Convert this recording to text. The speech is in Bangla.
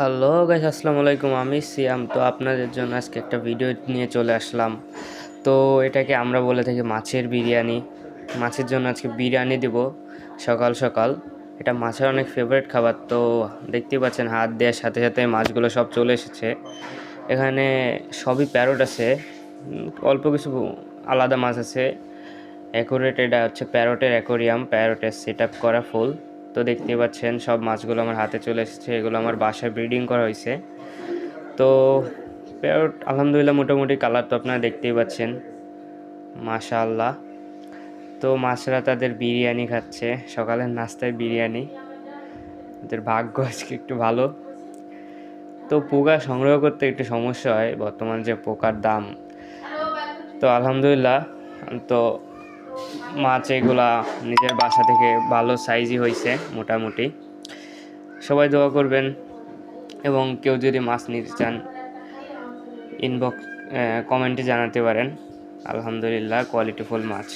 হ্যালো গাইস, আসসালামু আলাইকুম। আমি সিয়াম। তো আপনাদের জন্য আজকে একটা ভিডিও নিয়ে চলে আসলাম। তো এটাকে আমরা বলে থাকি মাছের বিরিয়ানি। মাছের জন্য আজকে বিরিয়ানি দিব সকাল সকাল। এটা মাছের অনেক ফেভারিট খাবার। তো দেখতেই পাচ্ছেন হাত দেওয়ার সাথে সাথে মাছগুলো সব চলে এসেছে। এখানে সবই প্যারট আছে, অল্প কিছু আলাদা মাছ আছে। অ্যাকুরেট, এটা হচ্ছে প্যারটের অ্যাকোরিয়াম, প্যারটের সেট আপ করা ফুল। তো দেখতেই পাচ্ছেন সব মাছগুলো আমার হাতে চলে এসেছে। এগুলো আমার বাসায় ব্রিডিং করা হয়েছে। তো প্যারট আলহামদুলিল্লাহ মোটামুটি কালার তো আপনারা দেখতেই পাচ্ছেন, মাশাআল্লাহ। তো মাছরা তাদের বিরিয়ানি খাচ্ছে, সকালের নাস্তায় বিরিয়ানি। ওদের ভাগ্য আজকে একটু ভালো। তো পোকা সংগ্রহ করতে একটু সমস্যা হয়, বর্তমান যে পোকার দাম। তো আলহামদুলিল্লাহ, তো মাছ এগুলা নিজের বাসা থেকে ভালো সাইজই হয়েছে মোটামুটি। সবাই দোয়া করবেন, এবং কেউ যদি মাছ নিতে চান ইনবক্স কমেন্টে জানাতে পারেন। আলহামদুলিল্লাহ কোয়ালিটিফুল মাছ।